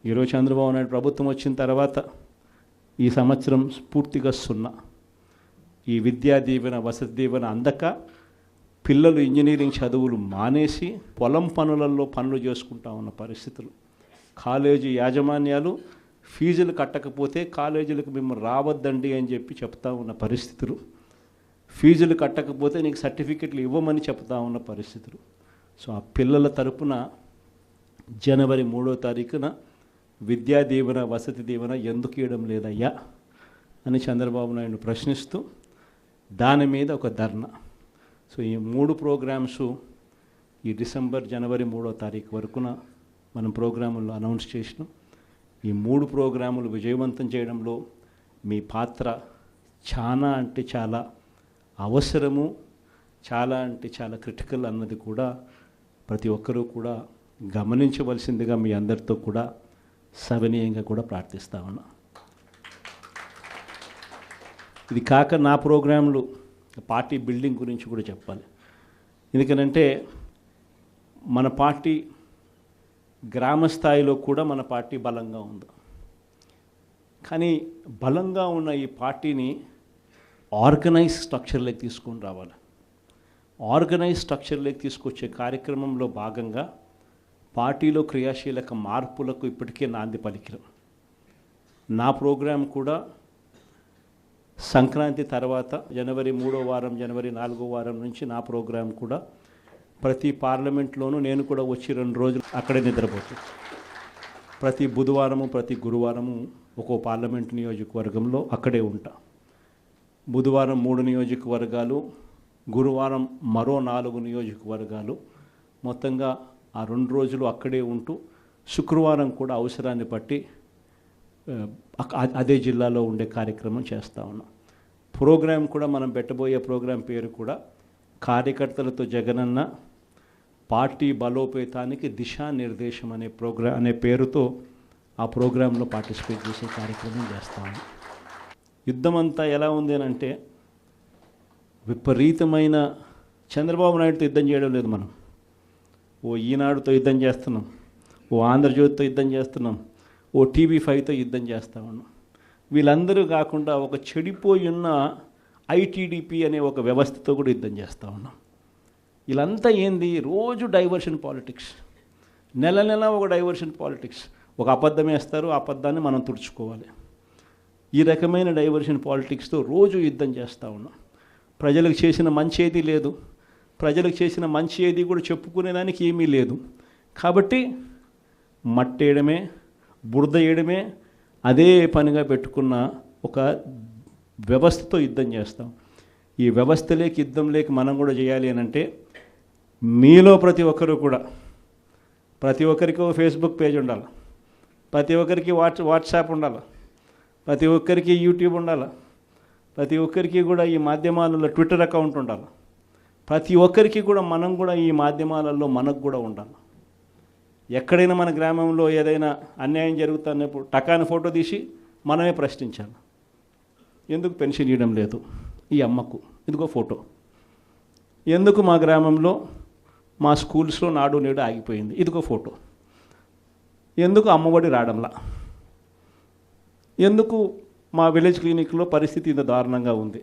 ఈరోజు చంద్రబాబు నాయుడు ప్రభుత్వం వచ్చిన తర్వాత ఈ సంవత్సరం పూర్తిగా సున్నా. ఈ విద్యా దీవెన వసతి దీవెన అందక పిల్లలు ఇంజనీరింగ్ చదువులు మానేసి పొలం పనులలో పనులు చేసుకుంటా ఉన్న పరిస్థితులు. కాలేజీ యాజమాన్యాలు ఫీజులు కట్టకపోతే కాలేజీలకు మిమ్మల్ని రావద్దండి అని చెప్పి చెప్తా ఉన్న పరిస్థితులు. ఫీజులు కట్టకపోతే నీకు సర్టిఫికెట్లు ఇవ్వమని చెప్తా ఉన్న పరిస్థితులు. సో ఆ పిల్లల తరపున జనవరి 3వ తారీఖున విద్యా దీవెన వసతి దీవెన ఎందుకు ఇవ్వడం లేదయ్యా అని చంద్రబాబు నాయుడు ప్రశ్నిస్తూ దాని మీద ఒక ధర్నా. సో ఈ 3 ప్రోగ్రామ్స్ ఈ జనవరి 3వ తారీఖు వరకున మనం ప్రోగ్రాముల్లో అనౌన్స్ చేసినాం. ఈ 3 ప్రోగ్రాములు విజయవంతం చేయడంలో మీ పాత్ర చాలా అంటే చాలా అవసరము, చాలా అంటే చాలా క్రిటికల్ అన్నది కూడా ప్రతి ఒక్కరూ కూడా గమనించవలసిందిగా మీ అందరితో కూడా సవినీయంగా కూడా ప్రార్థిస్తా ఉన్నా. ఇది కాక నా ప్రోగ్రాంలు పార్టీ బిల్డింగ్ గురించి కూడా చెప్పాలి. ఎందుకనంటే మన పార్టీ గ్రామ స్థాయిలో కూడా మన పార్టీ బలంగా ఉంది. కానీ బలంగా ఉన్న ఈ పార్టీని ఆర్గనైజ్ స్ట్రక్చర్లోకి తీసుకొని రావాలి. ఆర్గనైజ్ స్ట్రక్చర్లోకి తీసుకొచ్చే కార్యక్రమంలో భాగంగా పార్టీలో క్రియాశీలక మార్పులకు ఇప్పటికే నాంది పలికినాం. నా ప్రోగ్రాం కూడా సంక్రాంతి తర్వాత జనవరి 3వ వారం జనవరి 4వ వారం నుంచి నా ప్రోగ్రాం కూడా ప్రతి పార్లమెంట్లోనూ నేను కూడా వచ్చి 2 రోజులు అక్కడే నిద్రపోతాను. ప్రతి బుధవారము ప్రతి గురువారము ఒక్కో పార్లమెంట్ నియోజకవర్గంలో అక్కడే ఉంటా. బుధవారం 3 నియోజకవర్గాలు, గురువారం మరో 4 నియోజకవర్గాలు, మొత్తంగా ఆ 2 రోజులు అక్కడే ఉంటూ శుక్రవారం కూడా అవసరాన్ని బట్టి అదే జిల్లాలో ఉండే కార్యక్రమం చేస్తూ ఉన్నాం. ప్రోగ్రాం కూడా మనం పెట్టబోయే ప్రోగ్రాం పేరు కూడా కార్యకర్తలతో జగనన్న పార్టీ బలోపేతానికి దిశానిర్దేశం అనే పేరుతో ఆ ప్రోగ్రాంలో పార్టిసిపేట్ చేసే కార్యక్రమం చేస్తూ ఉన్నాం. యుద్ధం అంతా ఎలా ఉంది అని అంటే విపరీతమైన చంద్రబాబు నాయుడుతో యుద్ధం చేయడం లేదు. మనం ఓ ఈనాడుతో యుద్ధం చేస్తున్నాం, ఓ ఆంధ్రజ్యోతితో యుద్ధం చేస్తున్నాం, ఓ TV5తో యుద్ధం చేస్తూ ఉన్నాం. వీళ్ళందరూ కాకుండా ఒక చెడిపోయి ఉన్న ITDP అనే ఒక వ్యవస్థతో కూడా యుద్ధం చేస్తూ ఉన్నాం. వీళ్ళంతా ఏంది, రోజు డైవర్షన్ పాలిటిక్స్, నెల ఒక డైవర్షన్ పాలిటిక్స్. ఒక అబద్ధం వేస్తారు, ఆ అబద్ధాన్ని మనం తుడుచుకోవాలి. ఈ రకమైన డైవర్షన్ పాలిటిక్స్తో రోజు యుద్ధం చేస్తూ ఉన్నాం. ప్రజలకు చేసిన మంచి ఏది లేదు, ప్రజలకు చేసిన మంచి ఏది కూడా చెప్పుకునేదానికి ఏమీ లేదు. కాబట్టి మట్టేయడమే, బురద వేయడమే అదే పనిగా పెట్టుకున్న ఒక వ్యవస్థతో యుద్ధం చేస్తాం. ఈ వ్యవస్థలోకి యుద్ధం లేక మనం కూడా చేయాలి అని అంటే మీలో ప్రతి ఒక్కరూ కూడా, ప్రతి ఒక్కరికి ఫేస్బుక్ పేజ్ ఉండాలి, ప్రతి ఒక్కరికి వాట్సాప్ ఉండాలి, ప్రతి ఒక్కరికి యూట్యూబ్ ఉండాలి, ప్రతి ఒక్కరికి కూడా ఈ మాధ్యమాలలో ట్విట్టర్ అకౌంట్ ఉండాలి. ప్రతి ఒక్కరికి కూడా మనం కూడా ఈ మాధ్యమాలలో మనకు కూడా ఉండాలి. ఎక్కడైనా మన గ్రామంలో ఏదైనా అన్యాయం జరుగుతున్నప్పుడు టకాని ఫోటో తీసి మనమే ప్రశ్నించాలి. ఎందుకు పెన్షన్ ఇవ్వడం లేదు ఈ అమ్మకు, ఇదిగో ఫోటో. ఎందుకు మా గ్రామంలో మా స్కూల్స్లో నాడు నేడు ఆగిపోయింది, ఇదిగో ఫోటో. ఎందుకు అమ్మఒడి రావడంలా, ఎందుకు మా విలేజ్ క్లినిక్లో పరిస్థితి ఇంత దారుణంగా ఉంది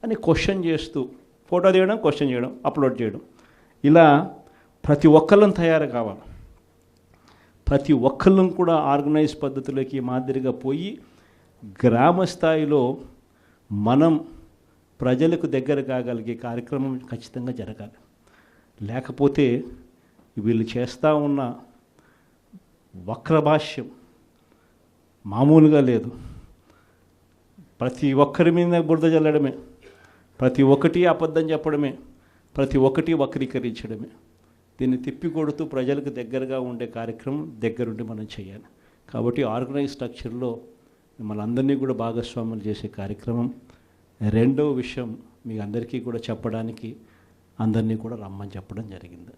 అని క్వశ్చన్ చేస్తూ ఫోటో తీయడం, క్వశ్చన్ చేయడం, అప్లోడ్ చేయడం. ఇలా ప్రతి ఒక్కళ్ళం తయారు కావాలి. ప్రతి ఒక్కళ్ళం కూడా ఆర్గనైజ్ పద్ధతిలోకి మాదిరిగా పోయి గ్రామ స్థాయిలో మనం ప్రజలకు దగ్గర కాగలిగే కార్యక్రమం ఖచ్చితంగా జరగాలి. లేకపోతే వీళ్ళు చేస్తూ ఉన్న వక్రభాష్యం మామూలుగా లేదు. ప్రతి ఒక్కరి మీద బురద జల్లడమే, ప్రతి ఒక్కటి అబద్ధం చెప్పడమే, ప్రతి ఒక్కటి వక్రీకరించడమే. దీన్ని తిప్పికొడుతూ ప్రజలకు దగ్గరగా ఉండే కార్యక్రమం దగ్గరుండి మనం చేయాలి. కాబట్టి ఆర్గనైజ్ స్ట్రక్చర్లో మిమ్మల్ని అందరినీ కూడా భాగస్వాములు చేసే కార్యక్రమం. రెండో విషయం మీ అందరికీ కూడా చెప్పడానికి అందరినీ కూడా రమ్మని చెప్పడం జరిగింది.